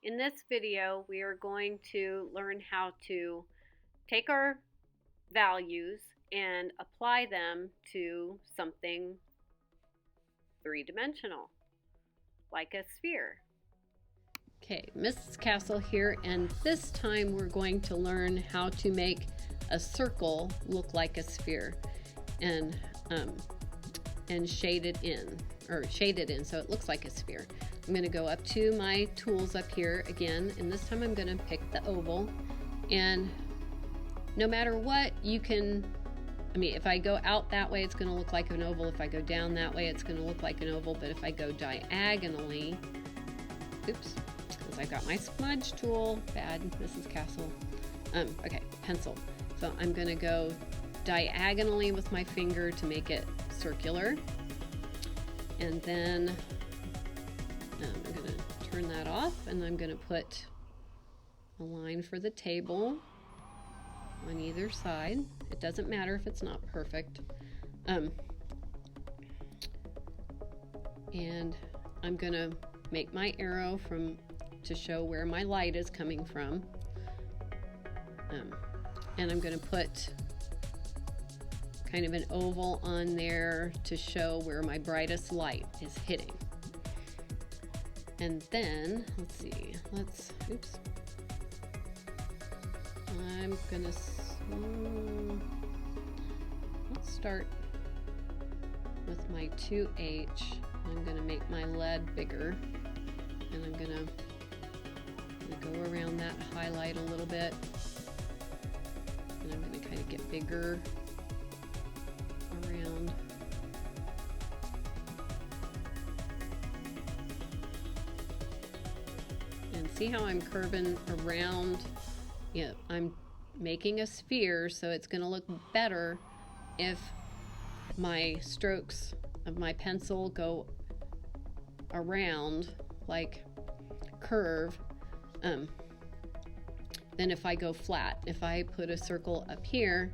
In this video, we are going to learn how to take our values and apply them to something three-dimensional, like a sphere. Okay, Mrs. Castle here, and this time we're going to learn how to make a circle look like a sphere and shade it in so it looks like a sphere. I'm going to go up to my tools up here again, and this time I'm going to pick the oval. And no matter what, you can, if I go out that way, it's going to look like an oval. If I go down that way, it's going to look like an oval. But if I go diagonally, oops, because I got my smudge tool, bad, Mrs. Castle. Okay, pencil. So I'm going to go diagonally with my finger to make it circular. And then I'm going to turn that off, and I'm going to put a line for the table on either side. It doesn't matter if it's not perfect. And I'm going to make my arrow to show where my light is coming from. And I'm going to put kind of an oval on there to show where my brightest light is hitting. And then, let's see, let's start with my 2H. I'm gonna make my lead bigger, and I'm gonna go around that highlight a little bit, and I'm gonna kind of get bigger around. And see how I'm curving around? Yeah, I'm making a sphere, so it's going to look better if my strokes of my pencil go around, like curve, than if I go flat. If I put a circle up here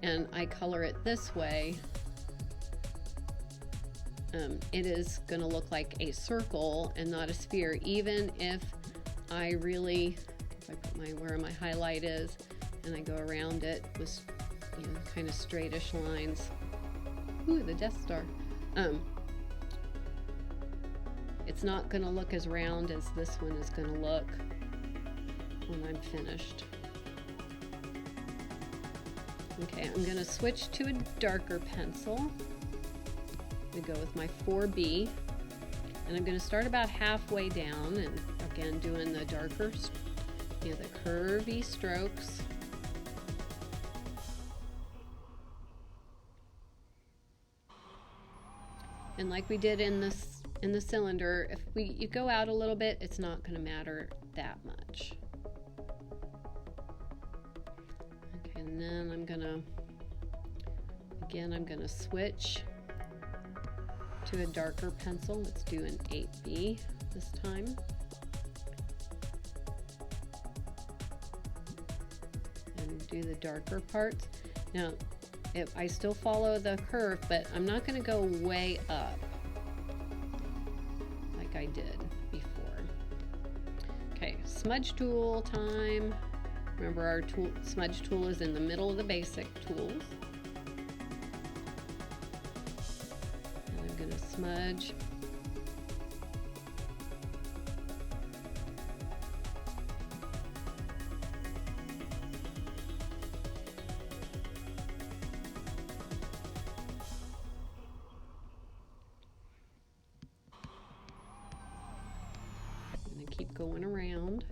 and I color it this way, it is going to look like a circle and not a sphere, even if I put where my highlight is and I go around it with kind of straightish lines. Ooh, the Death Star. It's not going to look as round as this one is going to look when I'm finished. Okay, I'm going to switch to a darker pencil. I'm going to go with my 4B, and I'm going to start about halfway down, and again doing the darker, the curvy strokes. And like we did in the cylinder, if you go out a little bit, it's not going to matter that much. Okay, and then I'm going to switch to a darker pencil. Let's do an 8B this time. And do the darker parts. Now, I still follow the curve, but I'm not going to go way up like I did before. Okay, smudge tool time. Remember, our smudge tool is in the middle of the basic tools. And I'm going to smudge. Keep going around,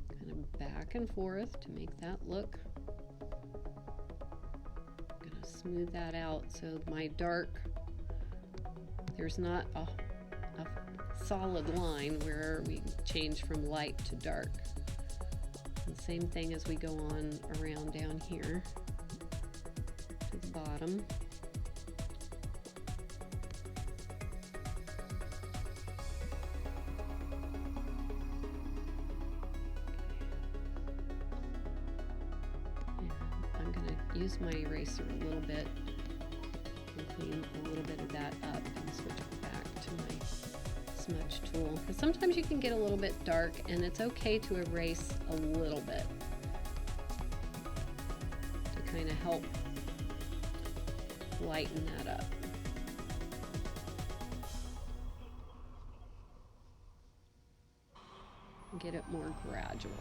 kind of back and forth to make that look. I'm going to smooth that out so my dark, there's not a solid line where we change from light to dark. And same thing as we go on around down here to the bottom. Use my eraser a little bit and clean a little bit of that up and switch it back to my smudge tool, because sometimes you can get a little bit dark and it's okay to erase a little bit to kind of help lighten that up. Get it more gradual.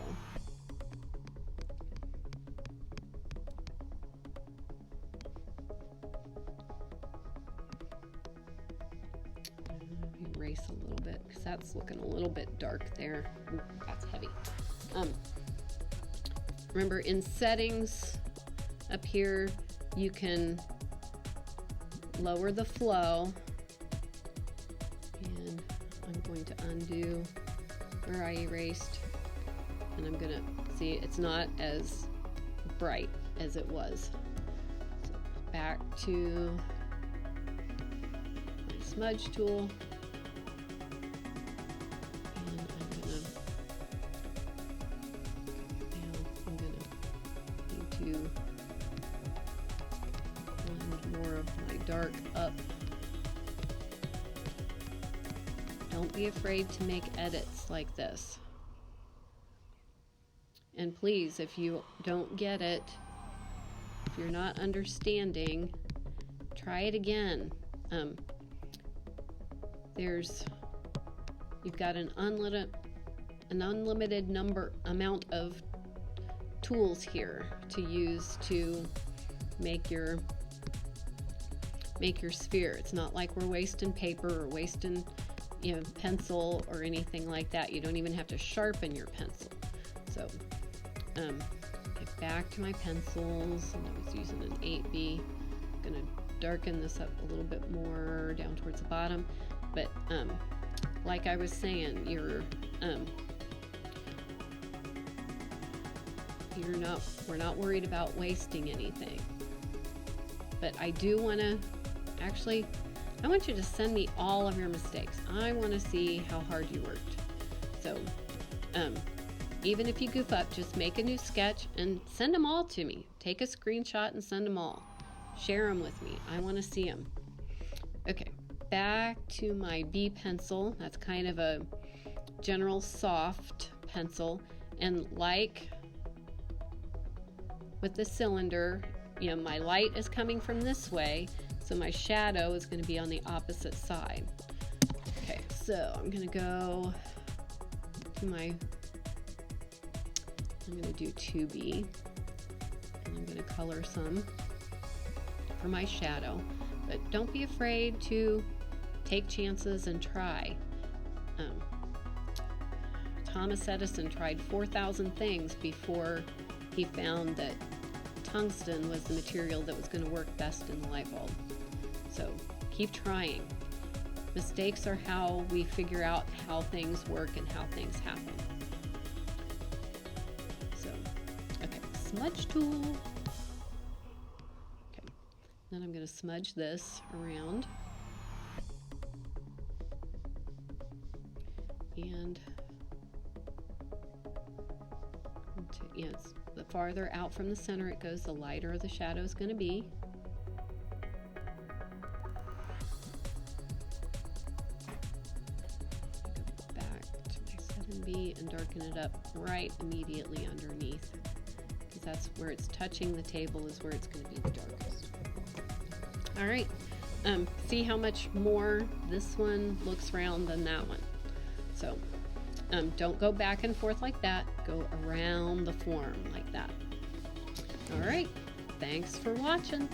Erase a little bit because that's looking a little bit dark there. Ooh, that's heavy. Remember, in settings up here, you can lower the flow, and I'm going to undo where I erased, and I'm gonna see it's not as bright as it was. So back to my smudge tool, and I'm gonna need to blend more of my dark up. Don't be afraid to make edits like this. And please, if you don't get it, if you're not understanding, try it again. You've got an unlimited amount of tools here to use to make your sphere. It's not like we're wasting paper or wasting pencil or anything like that. You don't even have to sharpen your pencil. So get back to my pencils, and I was using an 8B. I'm gonna darken this up a little bit more down towards the bottom, but like I was saying, we're not worried about wasting anything. But I do want to I want you to send me all of your mistakes. I want to see how hard you worked. So even if you goof up, just make a new sketch and send them all to me. Take a screenshot and send them all. Share them with me. I want to see them. Okay, back to my B pencil. That's kind of a general soft pencil. And like with the cylinder, my light is coming from this way, so my shadow is going to be on the opposite side. Okay, so I'm going to go to I'm going to do 2B, and I'm going to color some for my shadow. But don't be afraid to take chances and try. Thomas Edison tried 4,000 things before he found that tungsten was the material that was going to work best in the light bulb. So keep trying. Mistakes are how we figure out how things work and how things happen. So, okay, smudge tool. Okay, then I'm going to smudge this around. And it's the farther out from the center it goes, the lighter the shadow is going to be. Go back to my 7B and darken it up right immediately underneath, because that's where it's touching the table is where it's going to be the darkest. All right, see how much more this one looks round than that one. So don't go back and forth like that. Go around the form like that. All right. Thanks for watching.